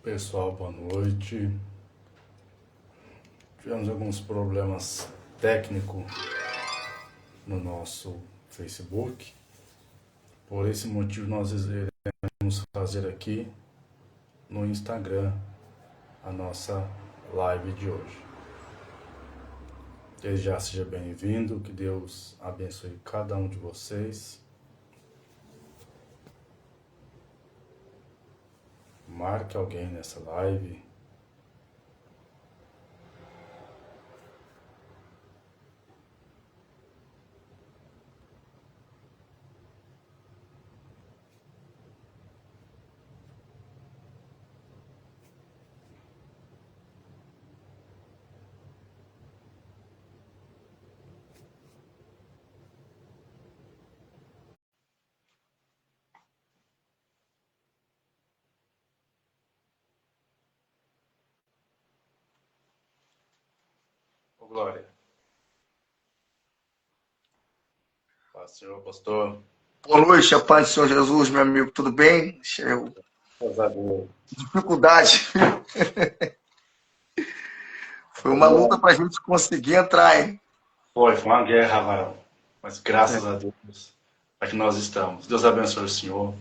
Pessoal, boa noite. Tivemos alguns problemas técnicos no nosso Facebook. Por esse motivo, nós iremos fazer aqui no Instagram a nossa live de hoje. Desde já seja bem-vindo, que Deus abençoe cada um de vocês. Marque alguém nessa live. Ô, Glória. Paz, Senhor, pastor. Boa noite, a paz do Senhor Jesus, meu amigo, tudo bem? Dificuldade. Foi uma luta para a gente conseguir entrar, hein? Foi uma guerra, varão. Mas graças a Deus, aqui nós estamos. Deus abençoe o Senhor.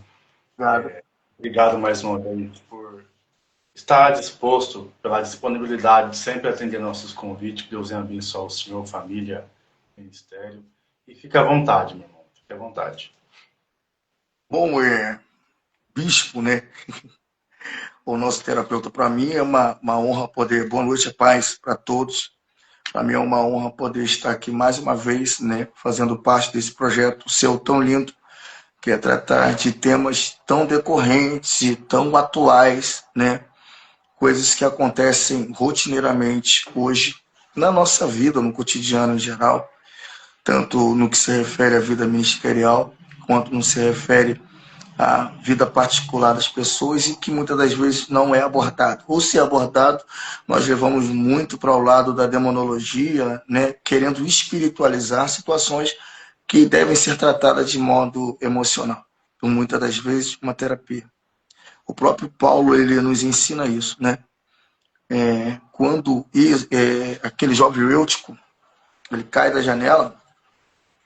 Obrigado. Obrigado mais uma vez por estar disposto, pela disponibilidade de sempre atender nossos convites. Que Deus venha abençoar o Senhor, família, ministério. E fique à vontade, meu irmão. Fique à vontade. Bom, bispo, né? O nosso terapeuta, para mim é uma honra poder. Boa noite, a paz para todos. Para mim é uma honra poder estar aqui mais uma vez, né? Fazendo parte desse projeto seu tão lindo, que é tratar de temas tão decorrentes e tão atuais, né? Coisas que acontecem rotineiramente hoje na nossa vida, no cotidiano em geral, tanto no que se refere à vida ministerial, quanto no que se refere à vida particular das pessoas e que muitas das vezes não é abordado. Ou se é abordado, nós levamos muito para o lado da demonologia, né, querendo espiritualizar situações que devem ser tratadas de modo emocional. Então, muitas das vezes, uma terapia. O próprio Paulo, ele nos ensina isso, né? Quando aquele jovem Eutico, ele cai da janela,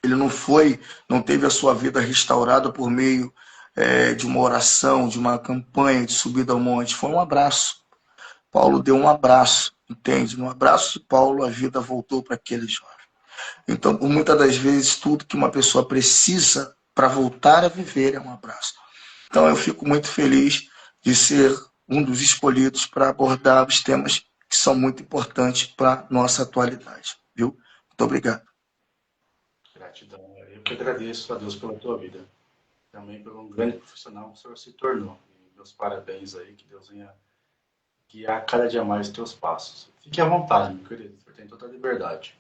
ele não teve a sua vida restaurada por meio de uma oração, de uma campanha de subida ao monte, foi um abraço. Paulo deu um abraço, entende? No abraço de Paulo, a vida voltou para aquele jovem. Então, por muitas das vezes, tudo que uma pessoa precisa para voltar a viver é um abraço. Então, eu fico muito feliz de ser um dos escolhidos para abordar os temas que são muito importantes para a nossa atualidade. Viu? Muito obrigado. Gratidão. Eu que agradeço a Deus pela tua vida. Também pelo um grande profissional que o Senhor se tornou. E meus parabéns aí, que Deus venha guiar cada dia mais os teus passos. Fique à vontade, meu querido. Você tem toda a liberdade.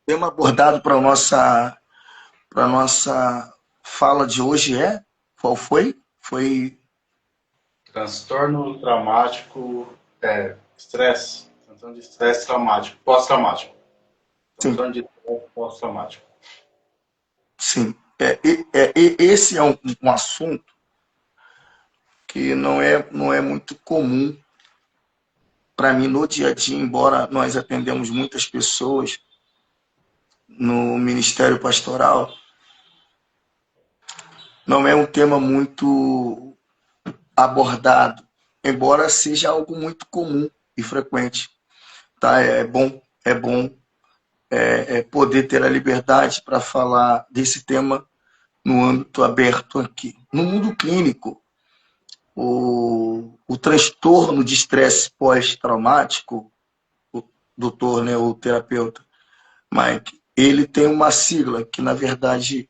Tema abordado para a nossa fala de hoje qual foi? Foi Transtorno traumático, estresse. Transtorno de estresse traumático, pós-traumático. sim, Transtorno de estresse pós-traumático. sim. Esse é um assunto que não é muito comum para mim no dia a dia, embora nós atendemos muitas pessoas no Ministério Pastoral, não é um tema muito abordado, embora seja algo muito comum e frequente. Tá? É bom poder ter a liberdade para falar desse tema no âmbito aberto aqui. No mundo clínico, o transtorno de estresse pós-traumático, o doutor, né, o terapeuta Mike, ele tem uma sigla que, na verdade,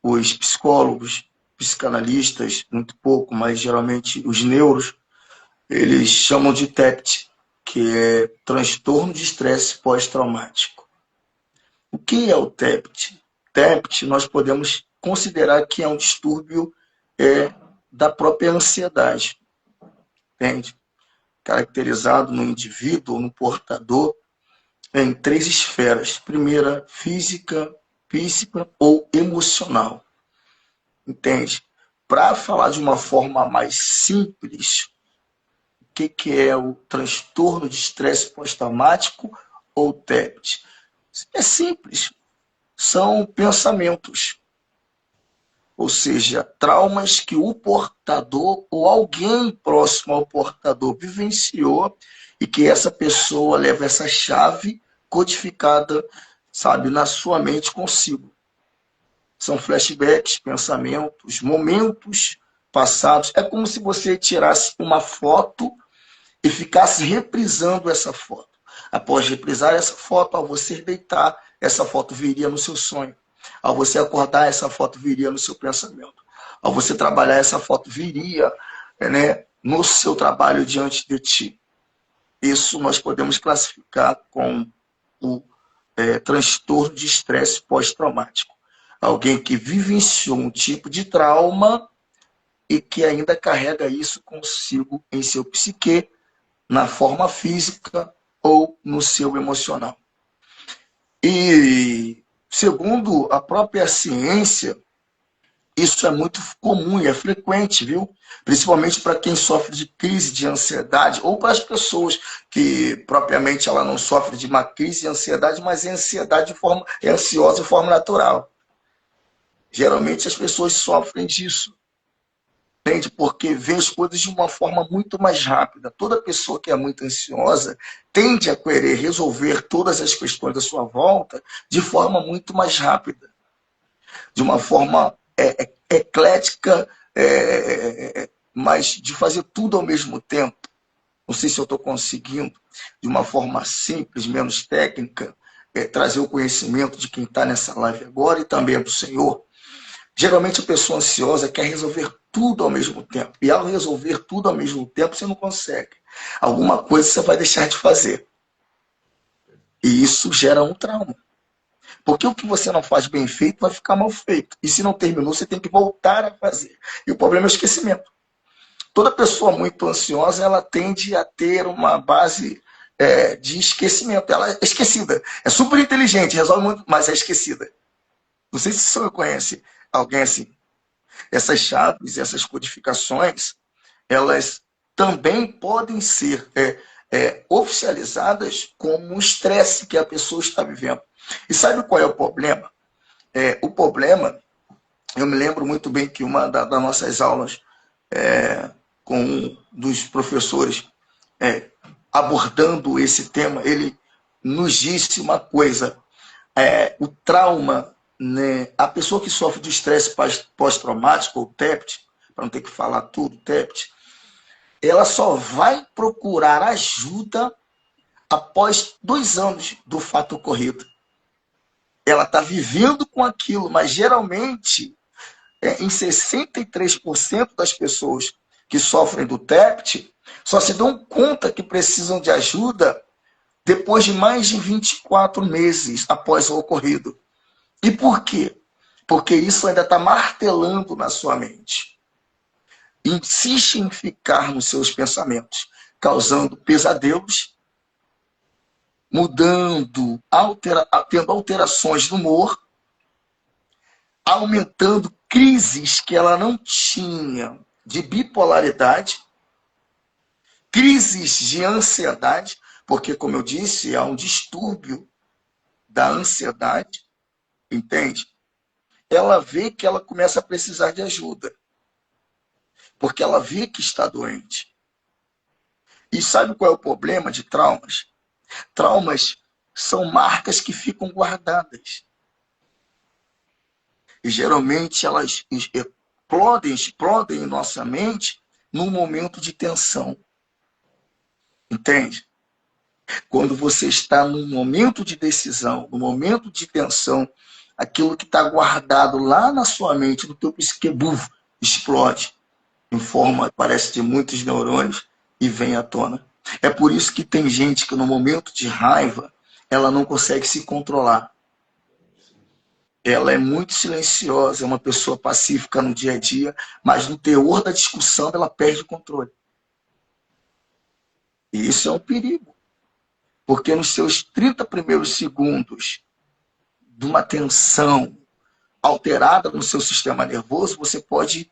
os psicólogos, psicanalistas, muito pouco, mas geralmente os neuros, eles chamam de TEPT, que é transtorno de estresse pós-traumático. O que é o TEPT? TEPT nós podemos considerar que é um distúrbio da própria ansiedade, entende? Caracterizado no indivíduo ou no portador em três esferas. Primeira, física, psíquica ou emocional, entende? para falar de uma forma mais simples, o que é o transtorno de estresse pós-traumático ou TEPT? É simples, são pensamentos, ou seja, traumas que o portador ou alguém próximo ao portador vivenciou e que essa pessoa leva essa chave codificada, sabe, na sua mente consigo. São flashbacks, pensamentos, momentos passados. É como se você tirasse uma foto e ficasse reprisando essa foto. Após reprisar essa foto, ao você deitar, essa foto viria no seu sonho. Ao você acordar, essa foto viria no seu pensamento. Ao você trabalhar, essa foto viria, né, no seu trabalho diante de ti. Isso nós podemos classificar com o transtorno de estresse pós-traumático. Alguém que vivenciou um tipo de trauma e que ainda carrega isso consigo em seu psique, na forma física ou no seu emocional. E, segundo a própria ciência, isso é muito comum e é frequente, viu? Principalmente para quem sofre de crise de ansiedade ou para as pessoas que propriamente ela não sofre de uma crise de ansiedade, mas é ansiedade é ansiosa de forma natural. Geralmente as pessoas sofrem disso, entende? Porque vê as coisas de uma forma muito mais rápida. Toda pessoa que é muito ansiosa tende a querer resolver todas as questões da sua volta de forma muito mais rápida, de uma forma eclética, mas de fazer tudo ao mesmo tempo. Não sei se eu estou conseguindo, de uma forma simples, menos técnica, trazer o conhecimento de quem está nessa live agora e também do Senhor. Geralmente a pessoa ansiosa quer resolver tudo ao mesmo tempo. E ao resolver tudo ao mesmo tempo, você não consegue. Alguma coisa você vai deixar de fazer. E isso gera um trauma. Porque o que você não faz bem feito vai ficar mal feito. E se não terminou, você tem que voltar a fazer. E o problema é o esquecimento. Toda pessoa muito ansiosa, ela tende a ter uma base de esquecimento. Ela é esquecida. É super inteligente, resolve muito, mas é esquecida. Não sei se o senhor conhece alguém assim. Essas chaves, essas codificações, elas também podem ser oficializadas como um estresse que a pessoa está vivendo. E sabe qual é o problema? O problema, eu me lembro muito bem que uma das nossas aulas com um dos professores abordando esse tema, ele nos disse uma coisa, o trauma, né, a pessoa que sofre de estresse pós-traumático, ou TEPT, para não ter que falar tudo, TEPT, ela só vai procurar ajuda após 2 anos do fato ocorrido. Ela está vivendo com aquilo, mas geralmente, em 63% das pessoas que sofrem do TEPT, só se dão conta que precisam de ajuda depois de mais de 24 meses após o ocorrido. E por quê? Porque isso ainda está martelando na sua mente. Insiste em ficar nos seus pensamentos, causando pesadelos, mudando, tendo alterações no humor, aumentando crises que ela não tinha de bipolaridade, crises de ansiedade, porque, como eu disse, há um distúrbio da ansiedade, entende? Ela vê que ela começa a precisar de ajuda, porque ela vê que está doente. E sabe qual é o problema de traumas? Traumas são marcas que ficam guardadas. E geralmente elas explodem em nossa mente num momento de tensão. Entende? Quando você está num momento de decisão, num momento de tensão, aquilo que está guardado lá na sua mente, no teu psique, explode em forma, parece, de muitos neurônios e vem à tona. É por isso que tem gente que no momento de raiva, ela não consegue se controlar. Ela é muito silenciosa, é uma pessoa pacífica no dia a dia, mas no teor da discussão ela perde o controle. E isso é um perigo. Porque nos seus 30 primeiros segundos de uma tensão alterada no seu sistema nervoso, você pode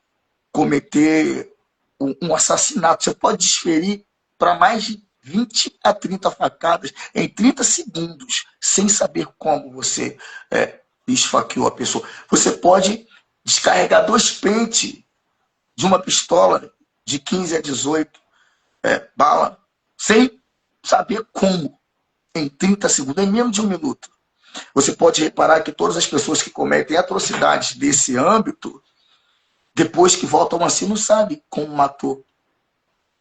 cometer um assassinato. Você pode desferir para mais de 20 a 30 facadas em 30 segundos, sem saber como você esfaqueou a pessoa. Você pode descarregar 2 pentes de uma pistola de 15 a 18 bala, sem saber como, em 30 segundos, em menos de 1 minuto. Você pode reparar que todas as pessoas que cometem atrocidades desse âmbito, depois que voltam assim, não sabem como matou,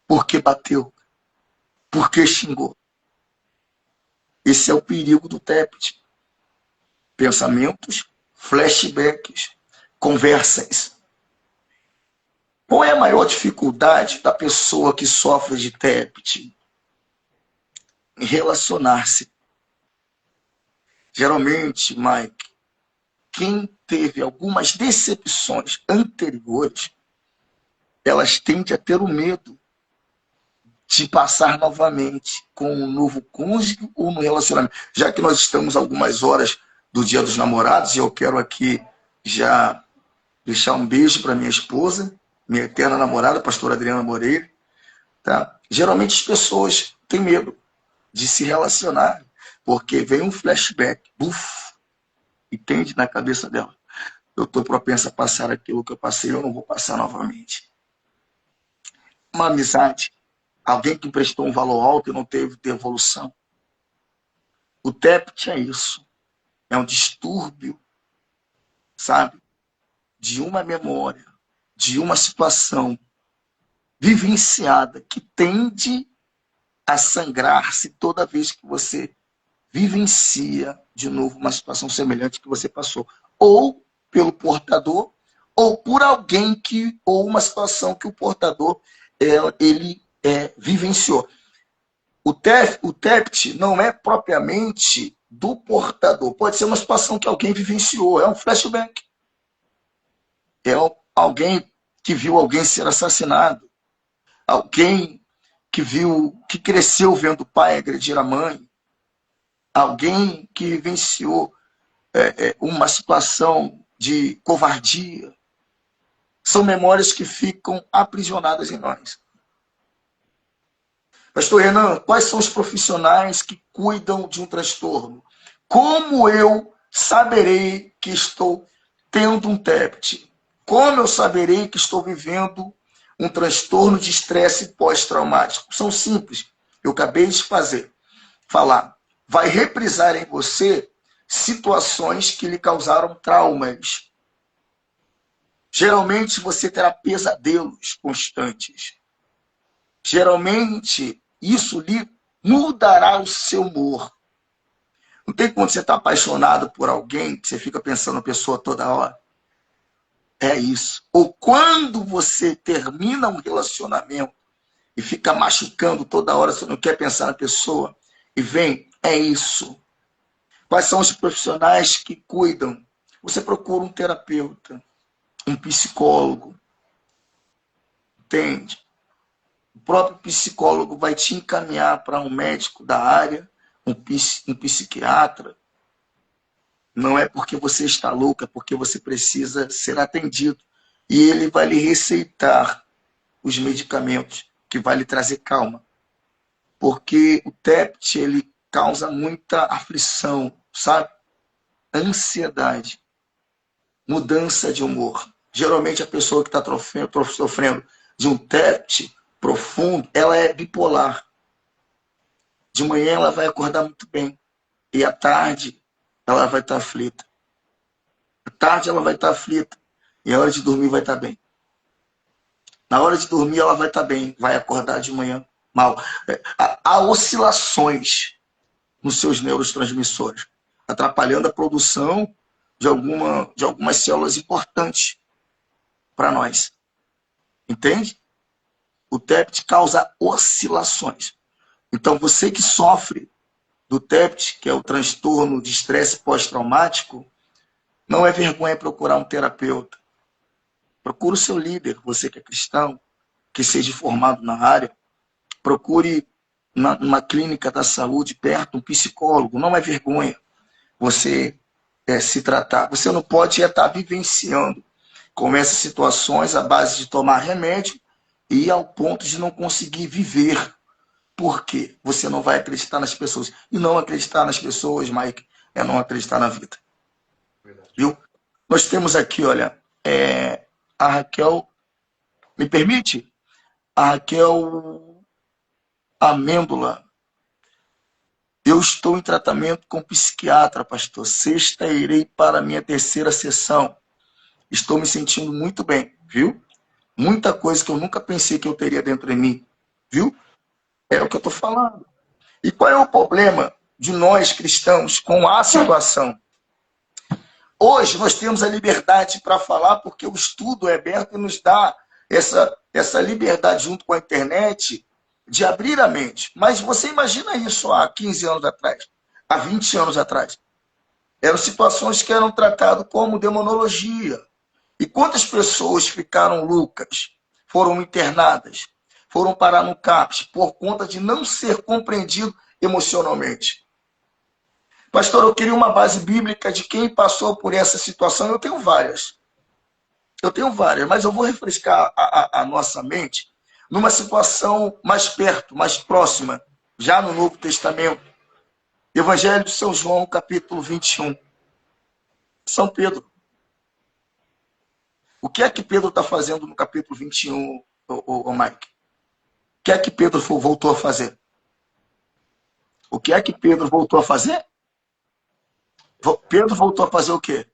por que bateu, por que xingou. Esse é o perigo do TEPT. Pensamentos, flashbacks, conversas. Qual é a maior dificuldade da pessoa que sofre de TEPT? Em relacionar-se. Geralmente, Mike, quem teve algumas decepções anteriores, elas tendem a ter o medo de passar novamente com um novo cônjuge ou no relacionamento. Já que nós estamos algumas horas do Dia dos Namorados, e eu quero aqui já deixar um beijo para minha esposa, minha eterna namorada, a pastora Adriana Moreira. Tá? Geralmente as pessoas têm medo de se relacionar, porque vem um flashback, entende, na cabeça dela. Eu estou propensa a passar aquilo que eu passei, eu não vou passar novamente. Uma amizade, alguém que emprestou um valor alto e não teve devolução. O TEPT é isso. É um distúrbio, sabe? De uma memória, de uma situação vivenciada que tende a sangrar-se toda vez que você vivencia de novo uma situação semelhante que você passou. Ou pelo portador, ou por alguém que, ou uma situação que o portador ele vivenciou. O TEPT não é propriamente do portador. Pode ser uma situação que alguém vivenciou. É um flashback. É alguém que viu alguém ser assassinado. Alguém que cresceu vendo o pai agredir a mãe. Alguém que vivenciou uma situação de covardia. São memórias que ficam aprisionadas em nós. Pastor Renan, quais são os profissionais que cuidam de um transtorno? Como eu saberei que estou tendo um TEPT? Como eu saberei que estou vivendo um transtorno de estresse pós-traumático? São simples. Eu acabei de falar. Vai reprisar em você situações que lhe causaram traumas. Geralmente você terá pesadelos constantes. Geralmente isso lhe mudará o seu humor. Não tem quando você está apaixonado por alguém, que você fica pensando na pessoa toda hora. É isso. Ou quando você termina um relacionamento e fica machucando toda hora, você não quer pensar na pessoa, e vem, é isso. Quais são os profissionais que cuidam? Você procura um terapeuta, um psicólogo. Entende? O próprio psicólogo vai te encaminhar para um médico da área, um psiquiatra. Não é porque você está louca, é porque você precisa ser atendido. E ele vai lhe receitar os medicamentos que vai lhe trazer calma. Porque o TEPT, ele causa muita aflição, sabe? Ansiedade, mudança de humor. Geralmente a pessoa que está sofrendo de um TEPT profundo, ela é bipolar. De manhã ela vai acordar muito bem. E à tarde ela vai estar aflita. À tarde ela vai estar aflita. E a hora de dormir vai estar bem. Na hora de dormir ela vai estar bem. Vai acordar de manhã mal. Há oscilações nos seus neurotransmissores, atrapalhando a produção de algumas células importantes para nós. Entende? O TEPT causa oscilações. Então, você que sofre do TEPT, que é o transtorno de estresse pós-traumático, não é vergonha procurar um terapeuta. Procure o seu líder, você que é cristão, que seja formado na área. Procure numa clínica da saúde perto, um psicólogo. Não é vergonha você se tratar. Você não pode estar vivenciando com essas situações à base de tomar remédio e ao ponto de não conseguir viver. Por quê? Você não vai acreditar nas pessoas. E não acreditar nas pessoas, Mike, é não acreditar na vida. Verdade. Viu? Nós temos aqui, olha, a Raquel, me permite? A Raquel Amêndola. Eu estou em tratamento com psiquiatra, pastor. Sexta irei para a minha terceira sessão. Estou me sentindo muito bem, viu? Muita coisa que eu nunca pensei que eu teria dentro de mim, viu? É o que eu estou falando. E qual é o problema de nós cristãos com a situação? Hoje nós temos a liberdade para falar porque o estudo é aberto e nos dá essa liberdade junto com a internet de abrir a mente. Mas você imagina isso há 15 anos atrás, há 20 anos atrás. Eram situações que eram tratadas como demonologia. E quantas pessoas ficaram loucas, foram internadas, foram parar no CAPS por conta de não ser compreendido emocionalmente? Pastor, eu queria uma base bíblica de quem passou por essa situação. Eu tenho várias, mas eu vou refrescar a nossa mente numa situação mais perto, mais próxima, já no Novo Testamento. Evangelho de São João, capítulo 21. São Pedro. O que é que Pedro está fazendo no capítulo 21, Mike? O que é que Pedro voltou a fazer? O que é que Pedro voltou a fazer? Pedro voltou a fazer o quê?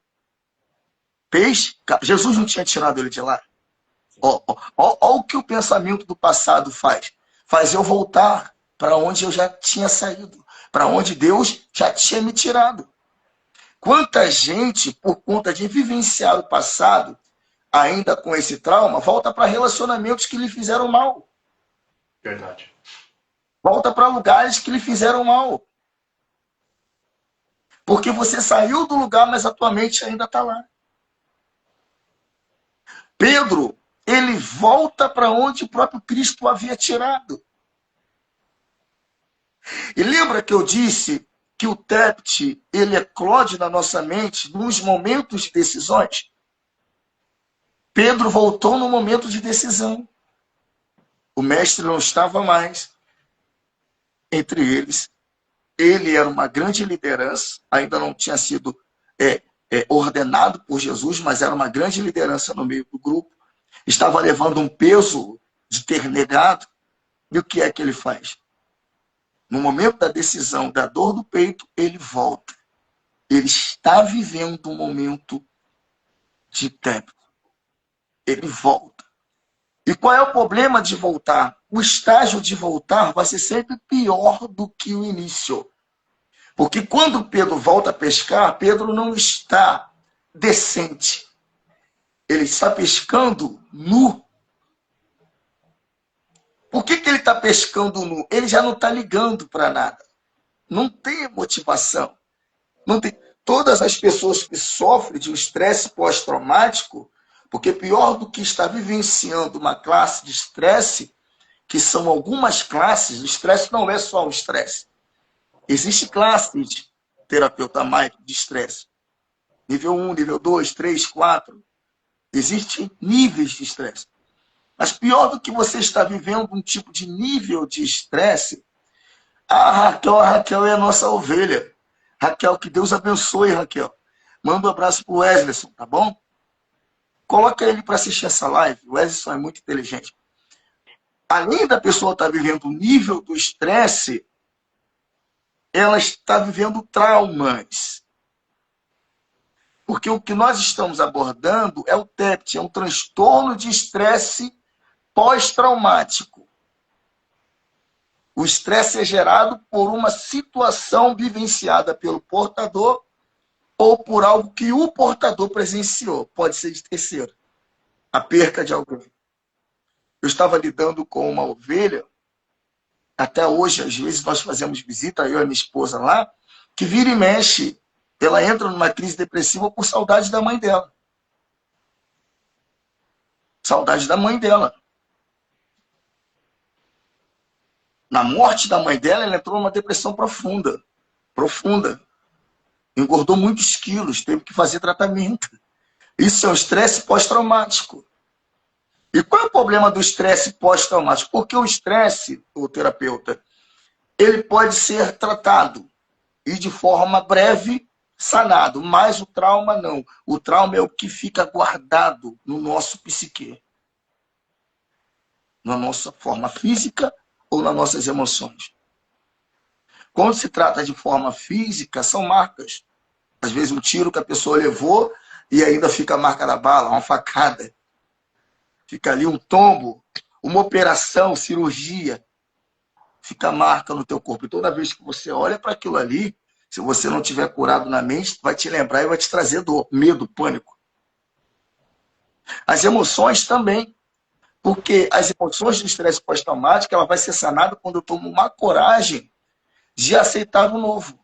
Peixe? Jesus não tinha tirado ele de lá. Olha o que o pensamento do passado faz. Faz eu voltar para onde eu já tinha saído. Para onde Deus já tinha me tirado. Quanta gente, por conta de vivenciar o passado, ainda com esse trauma, volta para relacionamentos que lhe fizeram mal. Verdade. Volta para lugares que lhe fizeram mal. Porque você saiu do lugar, mas a tua mente ainda está lá. Pedro, ele volta para onde o próprio Cristo o havia tirado. E lembra que eu disse que o TEPT, ele eclode na nossa mente nos momentos de decisões? Pedro voltou no momento de decisão. O mestre não estava mais entre eles. Ele era uma grande liderança, ainda não tinha sido ordenado por Jesus, mas era uma grande liderança no meio do grupo. Estava levando um peso de ter negado. E o que é que ele faz? No momento da decisão, da dor do peito, ele volta. Ele está vivendo um momento de tempo. Ele volta. E qual é o problema de voltar? O estágio de voltar vai ser sempre pior do que o início. Porque quando Pedro volta a pescar, Pedro não está decente. Ele está pescando nu. Por que ele está pescando nu? Ele já não está ligando para nada. Não tem motivação. Não tem. Todas as pessoas que sofrem de um estresse pós-traumático, porque pior do que estar vivenciando uma classe de estresse, que são algumas classes, o estresse não é só o estresse. Existe classes, terapeuta Mike, de estresse. Nível 1, nível 2, 3, 4. Existem níveis de estresse. Mas pior do que você estar vivendo um tipo de nível de estresse, a Raquel é a nossa ovelha. Raquel, que Deus abençoe, Raquel. Manda um abraço pro Wesleyson, tá bom? Coloca ele para assistir essa live. O Wesleyson é muito inteligente. Além da pessoa estar vivendo o nível do estresse, ela está vivendo traumas. Porque o que nós estamos abordando é o TEPT, é um transtorno de estresse pós-traumático. O estresse é gerado por uma situação vivenciada pelo portador ou por algo que o portador presenciou. Pode ser de terceiro. A perca de alguém. Eu estava lidando com uma ovelha, até hoje, às vezes, nós fazemos visita, eu e a minha esposa lá, que vira e mexe, ela entra numa crise depressiva por saudade da mãe dela. Saudade da mãe dela. Na morte da mãe dela, ela entrou numa depressão profunda. Profunda. Engordou muitos quilos, teve que fazer tratamento. Isso é um estresse pós-traumático. E qual é o problema do estresse pós-traumático? Porque o estresse, o terapeuta, ele pode ser tratado e de forma breve sanado, mas o trauma não. O trauma é o que fica guardado no nosso psique, na nossa forma física ou nas nossas emoções. Quando se trata de forma física, são marcas. Às vezes um tiro que a pessoa levou e ainda fica a marca da bala, uma facada. Fica ali um tombo, uma operação, cirurgia. Fica a marca no teu corpo. E toda vez que você olha para aquilo ali, se você não tiver curado na mente, vai te lembrar e vai te trazer dor, medo, pânico. As emoções também. Porque as emoções do estresse pós-traumático, ela vai ser sanada quando eu tomo uma coragem de aceitar o novo.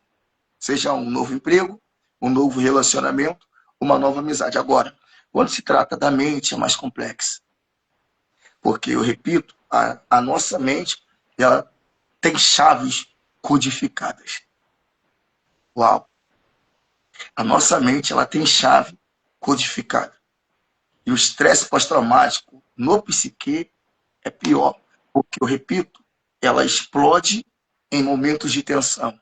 Seja um novo emprego, um novo relacionamento, uma nova amizade. Agora, quando se trata da mente, é mais complexo. Porque, eu repito, a nossa mente, ela tem chaves codificadas. Uau! A nossa mente, ela tem chave codificada. E o estresse pós-traumático no psique é pior. Porque, eu repito, ela explode em momentos de tensão.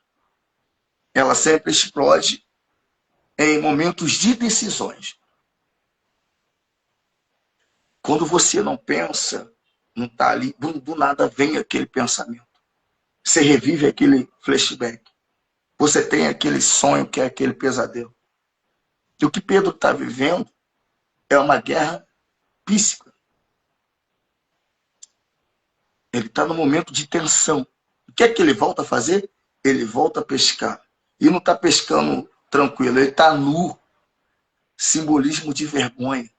Ela sempre explode em momentos de decisões. Quando você não pensa, não está ali, do nada vem aquele pensamento. Você revive aquele flashback. Você tem aquele sonho que é aquele pesadelo. E o que Pedro está vivendo é uma guerra psíquica. Ele está no momento de tensão. O que é que ele volta a fazer? Ele volta a pescar. E não está pescando tranquilo, ele está nu. Simbolismo de vergonha.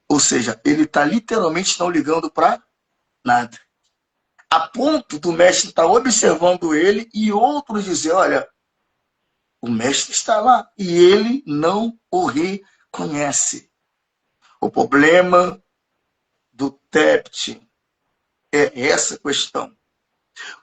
Ou seja, ele está literalmente não ligando para nada. A ponto do mestre estar observando ele e outros dizer, olha, o mestre está lá e ele não o reconhece. O problema do TEPT é essa questão.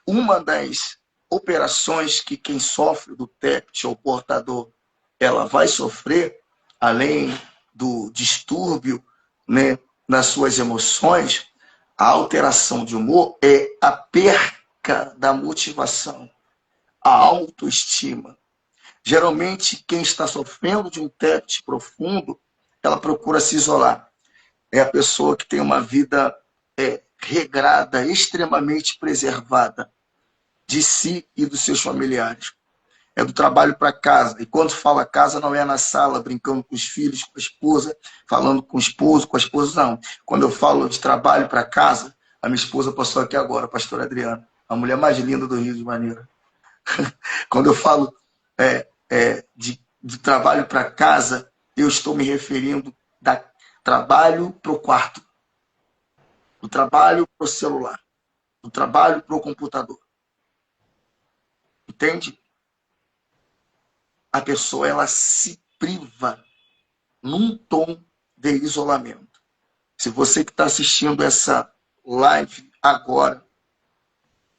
Uma das operações que quem sofre do TEPT, ou portador, ela vai sofrer, além do distúrbio, né, nas suas emoções, a alteração de humor é a perca da motivação, a autoestima. Geralmente, quem está sofrendo de um TEPT profundo, ela procura se isolar. É a pessoa que tem uma vida regrada, extremamente preservada de si e dos seus familiares. É do trabalho para casa. E quando fala casa, não é na sala, brincando com os filhos, com a esposa, falando com o esposo, com a esposa, não. Quando eu falo de trabalho para casa, a minha esposa passou aqui agora, a pastora Adriana, a mulher mais linda do Rio de Janeiro. Quando eu falo de trabalho para casa, eu estou me referindo da trabalho para o quarto, do trabalho para o celular, do trabalho para o computador. Entende? A pessoa, ela se priva num tom de isolamento. Se você que está assistindo essa live agora,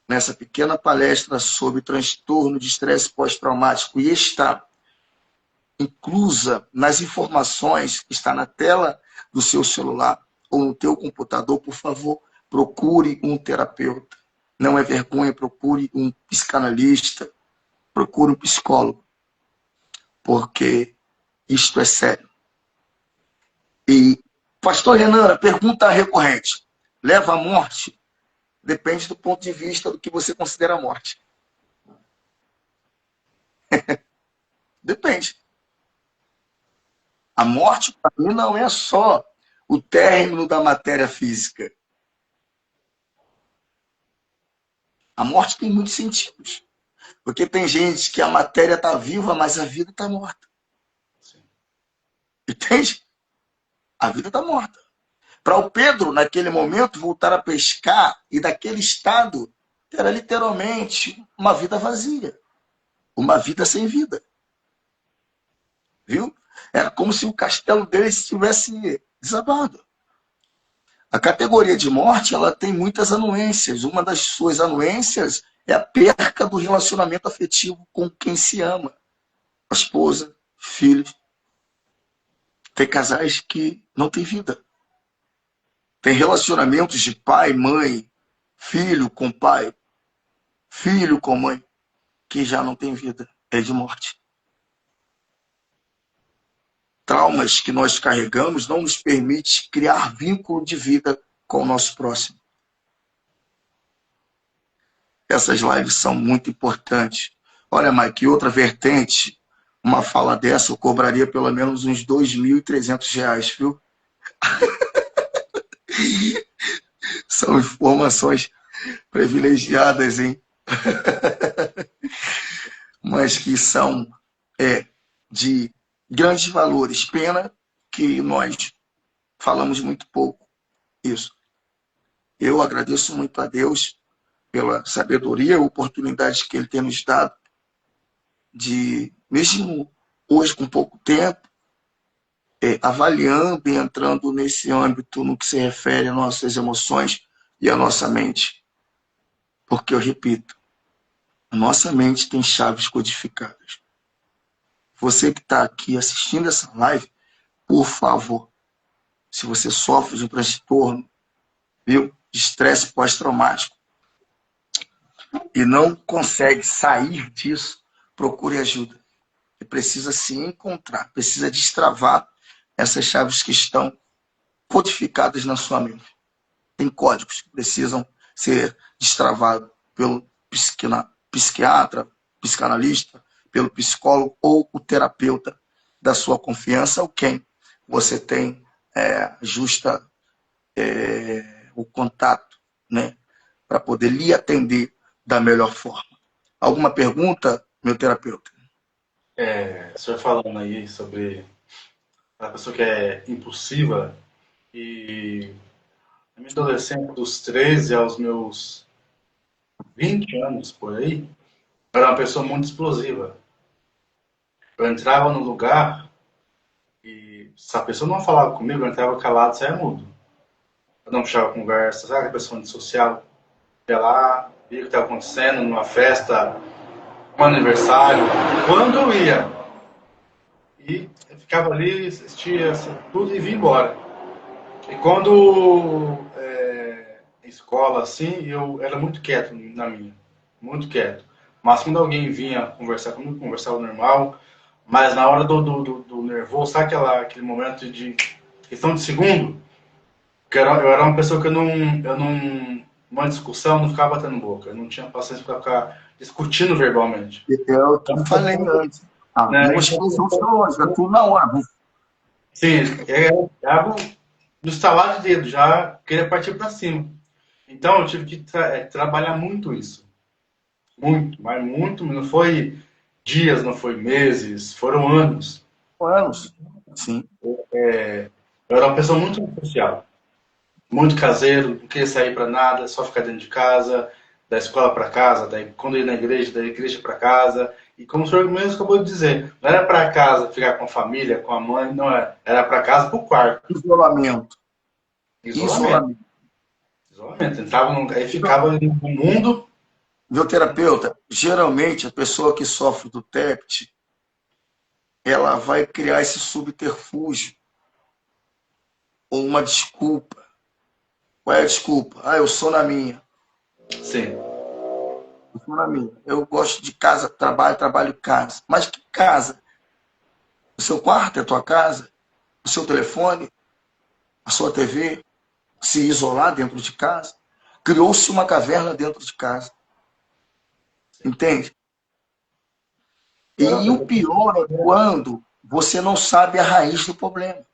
nessa pequena palestra sobre transtorno de estresse pós-traumático e está inclusa nas informações que está na tela do seu celular ou no teu computador, por favor, procure um terapeuta. Não é vergonha, procure um psicanalista, procure um psicólogo, porque isto é sério. E, pastor Renan, a pergunta recorrente, leva à morte? Depende do ponto de vista do que você considera morte. Depende. A morte, para mim, não é só o término da matéria física. A morte tem muitos sentidos. Porque tem gente que a matéria está viva, mas a vida está morta. Entende? A vida está morta. Para o Pedro, naquele momento, voltar a pescar e daquele estado, era literalmente uma vida vazia. Uma vida sem vida. Viu? Era como se o castelo dele estivesse desabado. A categoria de morte, ela tem muitas anuências. Uma das suas anuências é a perca do relacionamento afetivo com quem se ama. A esposa, filhos. Tem casais que não têm vida. Tem relacionamentos de pai, mãe, filho com pai, filho com mãe, que já não tem vida, é de morte. Traumas que nós carregamos não nos permite criar vínculo de vida com o nosso próximo. Essas lives são muito importantes. Olha, Mike, outra vertente, uma fala dessa eu cobraria pelo menos uns R$ 2.300, viu? São informações privilegiadas, hein? Mas que são de grandes valores. Pena que nós falamos muito pouco isso. Eu agradeço muito a Deus pela sabedoria e oportunidades que Ele tem nos dado de, mesmo hoje com pouco tempo, avaliando e entrando nesse âmbito no que se refere às nossas emoções e à nossa mente. Porque, eu repito, a nossa mente tem chaves codificadas. Você que está aqui assistindo essa live, por favor, se você sofre de um transtorno, viu, de estresse pós-traumático e não consegue sair disso, procure ajuda. Você precisa se encontrar, precisa destravar essas chaves que estão codificadas na sua mente. Tem códigos que precisam ser destravados pelo psiquiatra, psicanalista, pelo psicólogo ou o terapeuta da sua confiança, ou quem você tem o contato, né, para poder lhe atender da melhor forma. Alguma pergunta, meu terapeuta? O senhor falando aí sobre a pessoa que é impulsiva, e na minha adolescência, dos 13 aos meus 20 anos, por aí, eu era uma pessoa muito explosiva. Eu entrava no lugar e se a pessoa não falava comigo, eu entrava calado, saia mudo. Eu não puxava conversa, sabe, a pessoa antissocial? Ia lá, via o que estava acontecendo numa festa, um aniversário. E quando eu ia, e eu ficava ali, assistia tudo e vinha embora. E quando escola assim, eu era muito quieto na minha, muito quieto. Mas quando alguém vinha conversar comigo, conversava normal, mas na hora do nervoso, sabe aquele momento de questão de segundo? Que eu era uma pessoa que uma discussão, não ficava batendo boca, eu não tinha paciência para ficar discutindo verbalmente. Eu falei antes. Uma explosão psicológica, tudo na hora. Sim, algo no estalar de dedo, já queria partir para cima. Então eu tive que trabalhar muito isso. Muito, mas muito, não foi dias, não foi meses, foram anos. Anos, sim. Eu era uma pessoa muito social, muito caseiro, não queria sair para nada, só ficar dentro de casa, da escola para casa, daí quando ia na igreja, da igreja para casa. E como o senhor mesmo acabou de dizer, não era para casa ficar com a família, com a mãe, não era. Era para casa, para o quarto. Isolamento. Isolamento. Aí ficava no mundo. Meu terapeuta, geralmente a pessoa que sofre do TEPT, ela vai criar esse subterfúgio ou uma desculpa. Qual é a desculpa? Eu sou na minha. Sim. Eu sou na minha. Eu gosto de casa, trabalho em casa. Mas que casa? O seu quarto é a tua casa? O seu telefone? A sua TV? Se isolar dentro de casa? Criou-se uma caverna dentro de casa. Entende? E o pior é quando você não sabe a raiz do problema.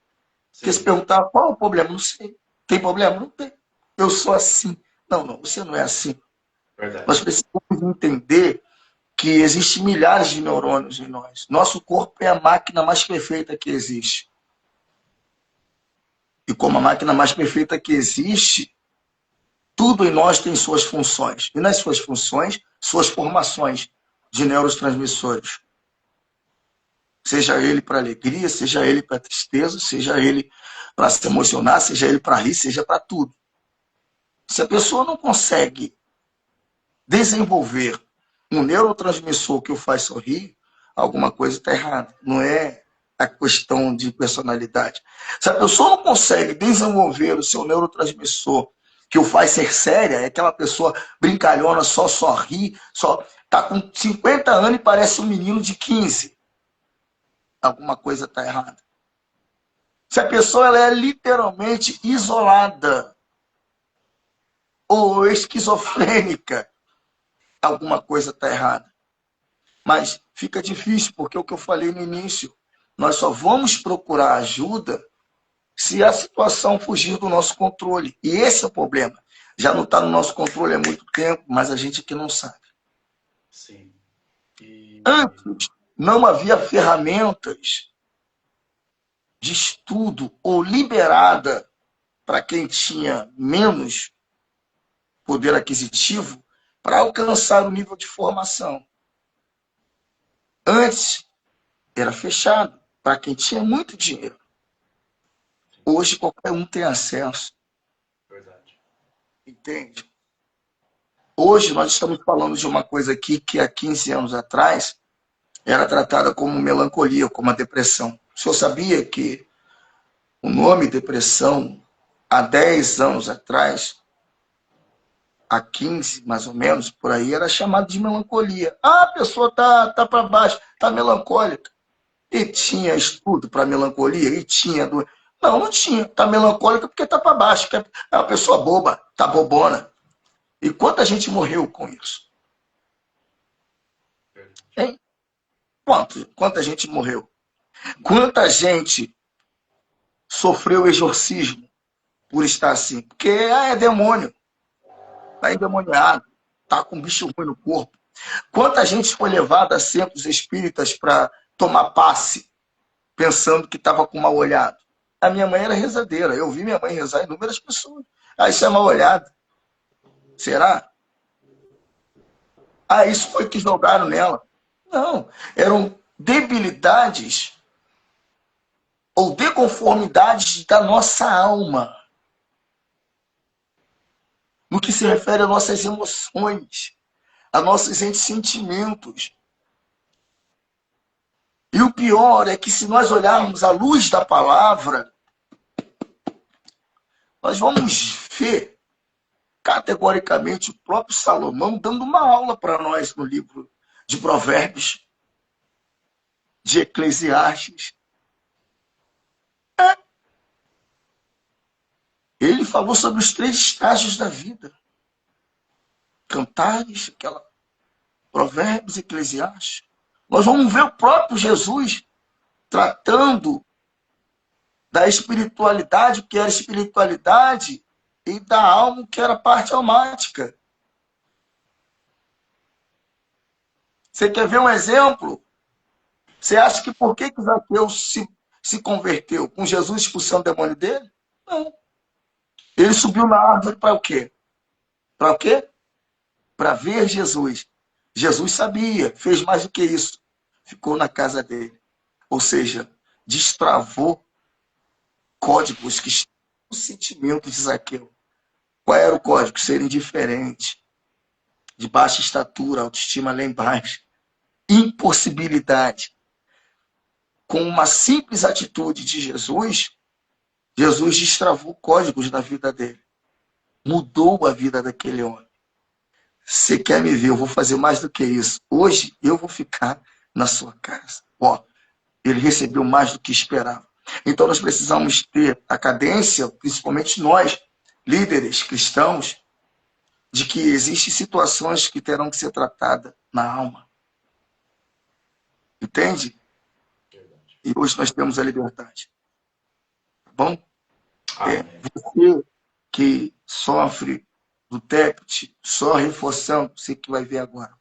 Porque se perguntar qual é o problema, não sei. Tem problema? Não tem. Eu sou assim. Não, você não é assim. Verdade. Nós precisamos entender que existem milhares de neurônios em nós. Nosso corpo é a máquina mais perfeita que existe. E como a máquina mais perfeita que existe, tudo em nós tem suas funções. E nas suas funções, suas formações de neurotransmissores. Seja ele para alegria, seja ele para tristeza, seja ele para se emocionar, seja ele para rir, seja para tudo. Se a pessoa não consegue desenvolver um neurotransmissor que o faz sorrir, alguma coisa está errada. Não é a questão de personalidade. Se a pessoa não consegue desenvolver o seu neurotransmissor, que o faz ser séria, é aquela pessoa brincalhona, só sorri, só tá com 50 anos e parece um menino de 15. Alguma coisa está errada. Se a pessoa ela é literalmente isolada ou esquizofrênica, alguma coisa está errada. Mas fica difícil, porque o que eu falei no início, nós só vamos procurar ajuda se a situação fugir do nosso controle. E esse é o problema. Já não está no nosso controle há muito tempo, mas a gente aqui não sabe. Sim. Antes, não havia ferramentas de estudo ou liberada para quem tinha menos poder aquisitivo para alcançar o nível de formação. Antes, era fechado para quem tinha muito dinheiro. Hoje, qualquer um tem acesso. Verdade. Entende? Hoje, nós estamos falando de uma coisa aqui que há 15 anos atrás era tratada como melancolia, como a depressão. O senhor sabia que o nome depressão, há 10 anos atrás, há 15 mais ou menos, por aí, era chamado de melancolia. Ah, a pessoa tá para baixo, tá melancólica. E tinha estudo para melancolia? E tinha. Não, não tinha. Tá melancólica porque tá para baixo. É uma pessoa boba, tá bobona. E quanta gente morreu com isso? Hein? Quanta gente morreu? Quanta gente sofreu exorcismo por estar assim? Porque é demônio. Tá endemoniado. Tá com um bicho ruim no corpo. Quanta gente foi levada a centros espíritas para tomar passe, pensando que estava com mal olhado? A minha mãe era rezadeira. Eu vi minha mãe rezar inúmeras pessoas. Ah, isso é mal olhado. Será? Ah, isso foi que jogaram nela. Não. Eram debilidades ou deconformidades da nossa alma. No que se refere às nossas emoções, a nossos sentimentos. E o pior é que se nós olharmos à luz da palavra, nós vamos ver categoricamente o próprio Salomão dando uma aula para nós no livro de Provérbios, de Eclesiastes. Ele falou sobre os 3 estágios da vida. Cantares, Provérbios, Eclesiastes. Nós vamos ver o próprio Jesus tratando da espiritualidade, o que era espiritualidade, e da alma, que era parte almática. Você quer ver um exemplo? Você acha que por que Zaqueu se converteu? Com Jesus expulsando o demônio dele? Não. Ele subiu na árvore para o quê? Para o quê? Para ver Jesus. Jesus sabia, fez mais do que isso. Ficou na casa dele. Ou seja, destravou códigos que estão no sentimento de Zaqueu. Qual era o código? Ser indiferente, de baixa estatura, autoestima lá embaixo, impossibilidade. Com uma simples atitude de Jesus, Jesus destravou códigos na vida dele. Mudou a vida daquele homem. Você quer me ver? Eu vou fazer mais do que isso. Hoje eu vou ficar na sua casa. Ó, ele recebeu mais do que esperava. Então nós precisamos ter a cadência, principalmente nós, líderes cristãos, de que existem situações que terão que ser tratadas na alma. Entende? E hoje nós temos a liberdade. Tá bom? Você que sofre do TEPT, só reforçando, você que vai ver agora.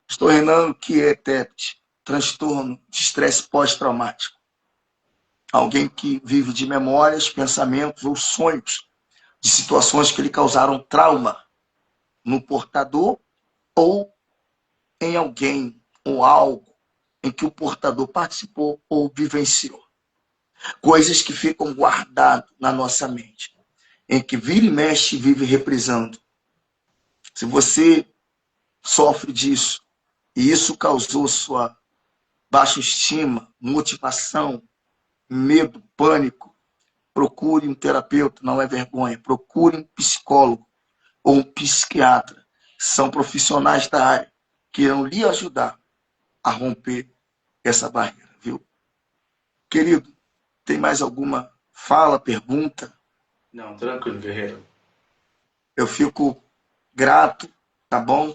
Estou reinando que é TEPT, transtorno de estresse pós-traumático. Alguém que vive de memórias, pensamentos ou sonhos de situações que lhe causaram trauma no portador ou em alguém ou algo em que o portador participou ou vivenciou. Coisas que ficam guardadas na nossa mente, em que vira e mexe e vive reprisando. Se você sofre disso e isso causou sua baixa estima, motivação, medo, pânico, procure um terapeuta, não é vergonha. Procure um psicólogo ou um psiquiatra. São profissionais da área que irão lhe ajudar a romper essa barreira, viu? Querido, tem mais alguma fala, pergunta? Não, tranquilo, guerreiro. Eu fico grato, tá bom?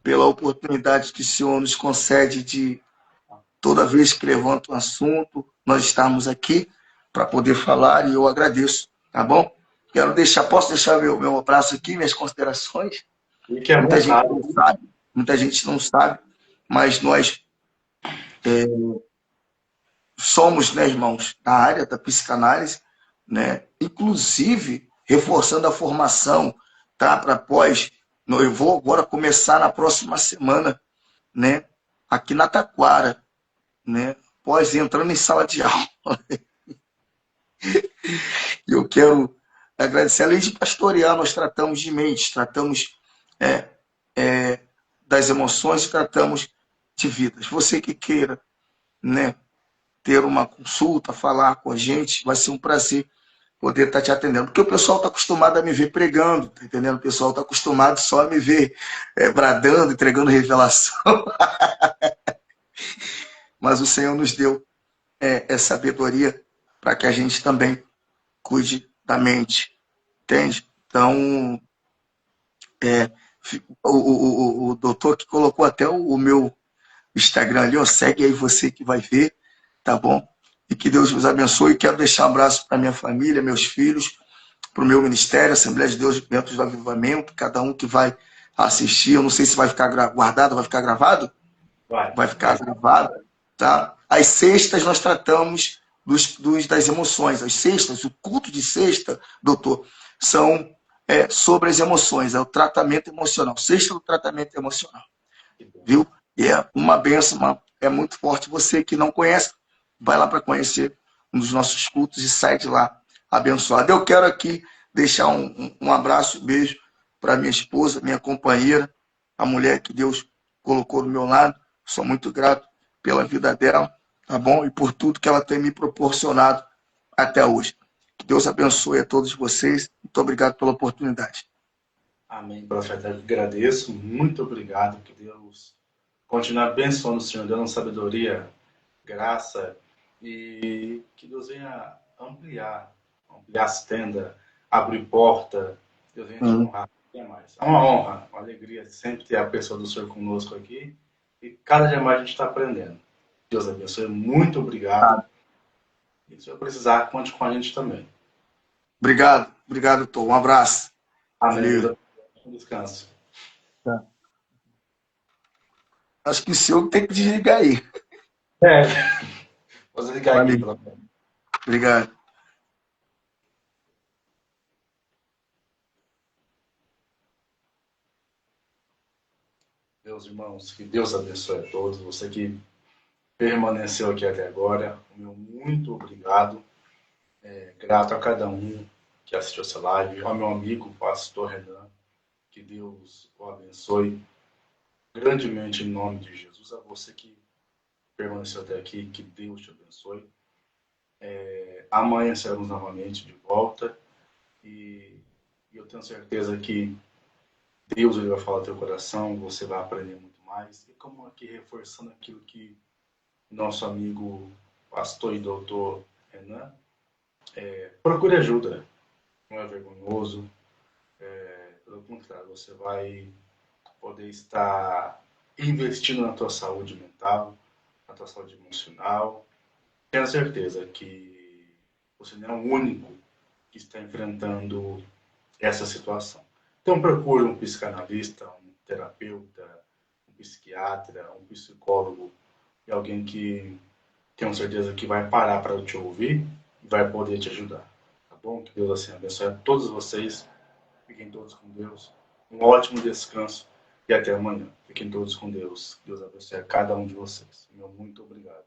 Pela oportunidade que o Senhor nos concede de, toda vez que levanta um assunto, nós estamos aqui para poder falar e eu agradeço, tá bom? Posso deixar meu abraço aqui, minhas considerações? Fique à Muita gente vontade. não sabe, muita gente não sabe, mas nós somos, né, irmãos, da área da psicanálise, né? Inclusive reforçando a formação, tá? Para pós, eu vou agora começar na próxima semana, né? Aqui na Taquara, né? Pós entrando em sala de aula. E eu quero agradecer, além de pastorear, nós tratamos de mente, tratamos é, das emoções, tratamos de vidas. Você que queira, né, ter uma consulta, falar com a gente, vai ser um prazer poder estar te atendendo. Porque o pessoal está acostumado a me ver pregando, tá entendendo? O pessoal está acostumado só a me ver bradando, entregando revelação. Mas o Senhor nos deu sabedoria para que a gente também cuide da mente, entende? Então, o doutor que colocou até o meu Instagram ali, ó, segue aí você que vai ver, tá bom? E que Deus nos abençoe. Quero deixar um abraço para minha família, meus filhos, para o meu ministério, Assembleia de Deus dentro do Avivamento, cada um que vai assistir, eu não sei se vai ficar guardado, vai ficar gravado? Vai ficar Vai. gravado, tá? As sextas nós tratamos das emoções. As sextas, o culto de sexta, doutor, são sobre as emoções, é o tratamento emocional. Sexta do tratamento emocional, viu? E é uma benção, é muito forte. Você que não conhece, vai lá para conhecer um dos nossos cultos e sai de lá abençoado. Eu quero aqui deixar um abraço, um beijo para minha esposa, minha companheira, a mulher que Deus colocou do meu lado. Sou muito grato pela vida dela, tá bom? E por tudo que ela tem me proporcionado até hoje. Que Deus abençoe a todos vocês. Muito obrigado pela oportunidade. Amém, profeta. Eu agradeço. Muito obrigado. Que Deus continue abençoando o Senhor, dando sabedoria, graça e que Deus venha ampliar as tendas, abrir porta. Deus venha te honrar. É mais. É uma honra, uma alegria sempre ter a pessoa do Senhor conosco aqui e cada dia mais a gente está aprendendo. Deus abençoe. Muito obrigado. E se eu precisar, conte com a gente também. Obrigado, Tom. Um abraço. Amém. Valeu. Descanso. Tá. Acho que o senhor tem que desligar aí. É, vou ligar aqui. Valeu. Obrigado. Meus irmãos, que Deus abençoe a todos. Você que permaneceu aqui até agora, o meu muito obrigado. Grato a cada um que assistiu essa live. Ao meu amigo, pastor Renan, que Deus o abençoe grandemente em nome de Jesus. A você que permaneceu até aqui, que Deus te abençoe. Amanhã seremos novamente de volta e eu tenho certeza que Deus ele vai falar ao teu coração, você vai aprender muito mais. E como aqui reforçando aquilo que nosso amigo pastor e doutor Renan, procure ajuda, não é vergonhoso, pelo contrário, você vai poder estar investindo na tua saúde mental, na tua saúde emocional. Tenha certeza que você não é o único que está enfrentando essa situação. Então procure um psicanalista, um terapeuta, um psiquiatra, um psicólogo e alguém que tenho certeza que vai parar para te ouvir e vai poder te ajudar. Tá bom? Que Deus assim abençoe a todos vocês. Fiquem todos com Deus. Um ótimo descanso e até amanhã. Fiquem todos com Deus. Deus abençoe a cada um de vocês. Meu muito obrigado.